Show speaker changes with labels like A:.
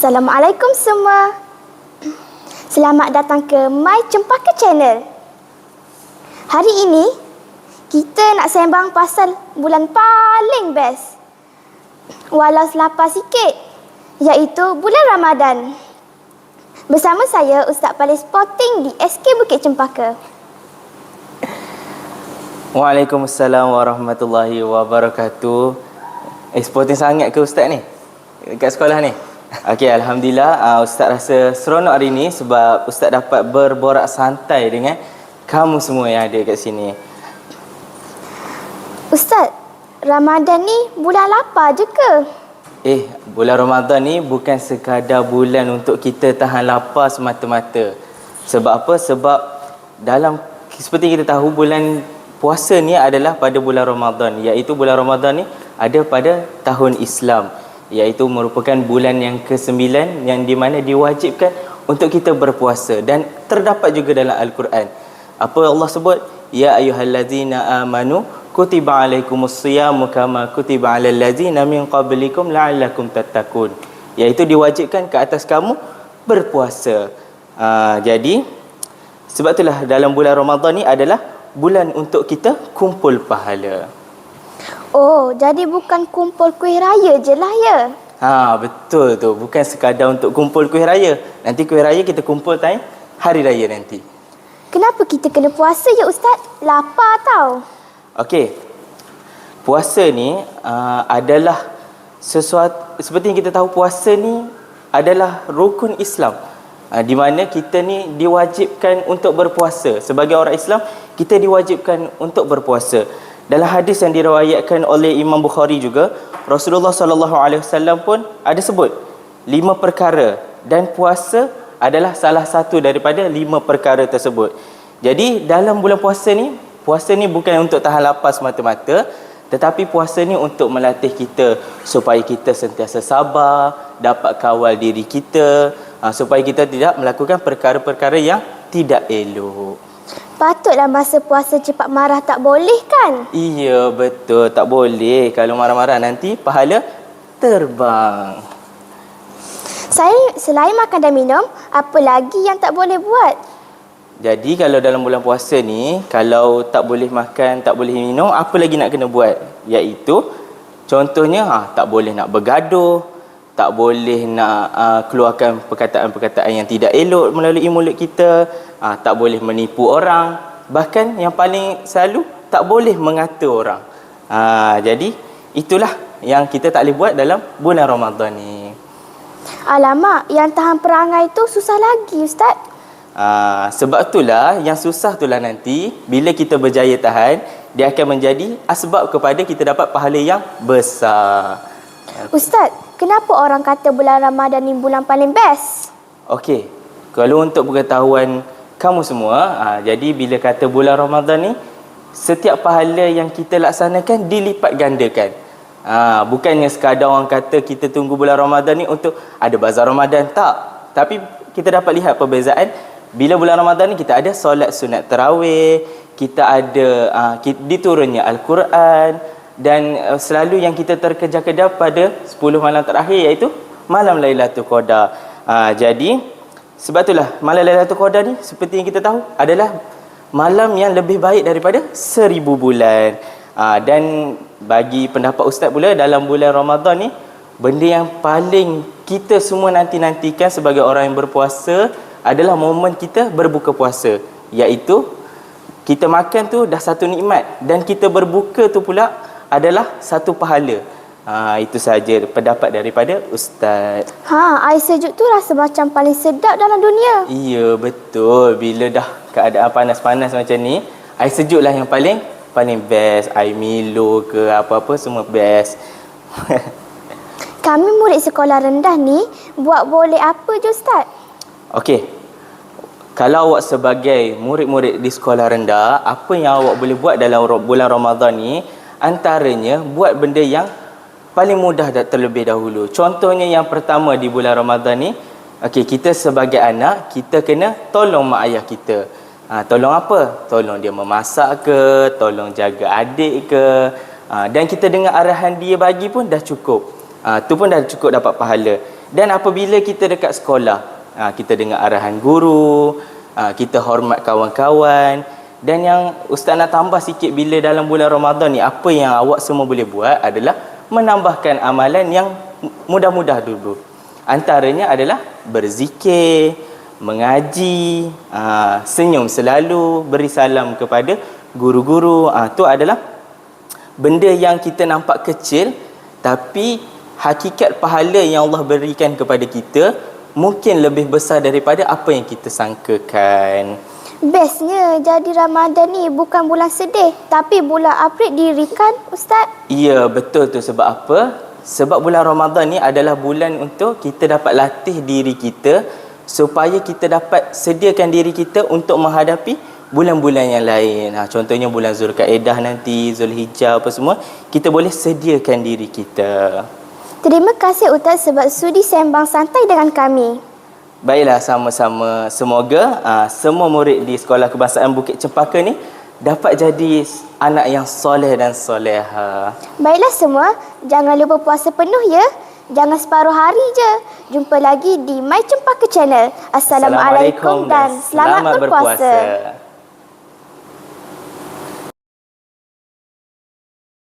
A: Assalamualaikum semua. Selamat datang ke My Cempaka Channel. Hari ini, kita nak sembang pasal bulan paling best. Walau selapar sikit, iaitu bulan Ramadan. Bersama saya, Ustaz paling sporting di SK Bukit Cempaka.
B: Waalaikumsalam warahmatullahi wabarakatuh. Sporting sangat ke Ustaz ni? Dekat sekolah ni? Okey, Alhamdulillah Ustaz rasa seronok hari ni sebab Ustaz dapat berborak santai dengan kamu semua yang ada kat sini.
A: Ustaz, Ramadan ni bulan lapar je ke?
B: Bulan Ramadan ni bukan sekadar bulan untuk kita tahan lapar semata-mata. Sebab apa? Sebab seperti kita tahu, bulan puasa ni adalah pada bulan Ramadan, iaitu bulan Ramadan ni ada pada tahun Islam, iaitu merupakan bulan yang ke-9 yang di mana diwajibkan untuk kita berpuasa, dan terdapat juga dalam Al-Quran. Apa Allah sebut? Ya ayyuhallazina amanu kutiba alaikumussiyamu kama kutiba alal ladzina min qablikum la'allakum tattaqun, iaitu diwajibkan ke atas kamu berpuasa. Jadi sebab itulah dalam bulan Ramadan ni adalah bulan untuk kita kumpul pahala.
A: Oh, jadi bukan kumpul kuih raya je lah ya?
B: Betul tu. Bukan sekadar untuk kumpul kuih raya. Nanti kuih raya kita kumpul time hari raya nanti.
A: Kenapa kita kena puasa ya Ustaz? Lapar tau.
B: Okey. Puasa ni adalah sesuatu, seperti yang kita tahu, puasa ni adalah rukun Islam. Di mana kita ni diwajibkan untuk berpuasa. Sebagai orang Islam, kita diwajibkan untuk berpuasa. Dalam hadis yang diriwayatkan oleh Imam Bukhari juga, Rasulullah SAW pun ada sebut 5 perkara, dan puasa adalah salah satu daripada 5 perkara tersebut. Jadi dalam bulan puasa ni bukan untuk tahan lapar semata-mata, tetapi puasa ni untuk melatih kita supaya kita sentiasa sabar, dapat kawal diri kita, supaya kita tidak melakukan perkara-perkara yang tidak elok.
A: Patutlah masa puasa cepat marah tak boleh kan?
B: Iya, betul. Tak boleh. Kalau marah-marah nanti pahala terbang.
A: Selain makan dan minum, apa lagi yang tak boleh buat?
B: Jadi kalau dalam bulan puasa ni, kalau tak boleh makan, tak boleh minum, apa lagi nak kena buat? Iaitu, contohnya, tak boleh nak bergaduh, tak boleh nak keluarkan perkataan-perkataan yang tidak elok melalui mulut kita, tak boleh menipu orang, bahkan yang paling selalu tak boleh mengata orang. Jadi itulah yang kita tak boleh buat dalam bulan Ramadan ni.
A: Alamak, yang tahan perangai tu susah lagi Ustaz.
B: Sebab itulah yang susah itulah nanti bila kita berjaya tahan, dia akan menjadi asbab kepada kita dapat pahala yang besar.
A: Ustaz, kenapa orang kata bulan Ramadan ni bulan paling best?
B: Okey, kalau untuk pengetahuan kamu semua, jadi bila kata bulan Ramadan ni, setiap pahala yang kita laksanakan dilipat gandakan. Bukannya sekadar orang kata kita tunggu bulan Ramadan ni untuk ada bazar Ramadan, tak. Tapi kita dapat lihat perbezaan. Bila bulan Ramadan ni kita ada solat sunat tarawih, kita ada diturunnya Al-Quran, dan selalu yang kita terkejar-kejar pada 10 malam terakhir, iaitu malam Lailatul Qadar. Jadi sebab itulah malam Lailatul Qadar ni, seperti yang kita tahu, adalah malam yang lebih baik daripada 1000 bulan. Dan bagi pendapat Ustaz pula, dalam bulan Ramadan ni, benda yang paling kita semua nanti-nantikan sebagai orang yang berpuasa adalah momen kita berbuka puasa, iaitu kita makan tu dah satu nikmat, dan kita berbuka tu pula adalah satu pahala. Itu saja pendapat daripada Ustaz.
A: Air sejuk tu rasa macam paling sedap dalam dunia.
B: Iya, betul. Bila dah keadaan panas-panas macam ni, air sejuk lah yang paling best. Air Milo ke apa-apa semua best.
A: Kami murid sekolah rendah ni buat boleh apa je Ustaz?
B: Okey. Kalau awak sebagai murid-murid di sekolah rendah, apa yang awak boleh buat dalam bulan Ramadan ni, antaranya buat benda yang paling mudah terlebih dahulu. Contohnya yang pertama di bulan Ramadan ni, kita sebagai anak, kita kena tolong mak ayah kita. Tolong apa? Tolong dia memasak ke, tolong jaga adik ke, dan kita dengar arahan dia bagi pun dah cukup. Tu pun dah cukup dapat pahala. Dan apabila kita dekat sekolah, kita dengar arahan guru, kita hormat kawan-kawan. Dan yang Ustaz nak tambah sikit, bila dalam bulan Ramadan ni, apa yang awak semua boleh buat adalah menambahkan amalan yang mudah-mudah dulu. Antaranya adalah berzikir, mengaji, senyum selalu, beri salam kepada guru-guru. Itu adalah benda yang kita nampak kecil, tapi hakikat pahala yang Allah berikan kepada kita mungkin lebih besar daripada apa yang kita sangkakan.
A: Bestnya jadi Ramadan ni bukan bulan sedih, tapi bulan April dirikan, Ustaz.
B: Ya, betul tu. Sebab apa? Sebab bulan Ramadan ni adalah bulan untuk kita dapat latih diri kita supaya kita dapat sediakan diri kita untuk menghadapi bulan-bulan yang lain. Contohnya bulan Zulkaidah nanti, Zulhijjah apa semua, kita boleh sediakan diri kita.
A: Terima kasih Ustaz sebab sudi sembang santai dengan kami.
B: Baiklah, sama-sama. Semoga semua murid di Sekolah Kebangsaan Bukit Cempaka ni dapat jadi anak yang soleh dan soleha.
A: Baiklah semua, jangan lupa puasa penuh ya. Jangan separuh hari je. Jumpa lagi di My Cempaka Channel. Assalamualaikum dan selamat berpuasa.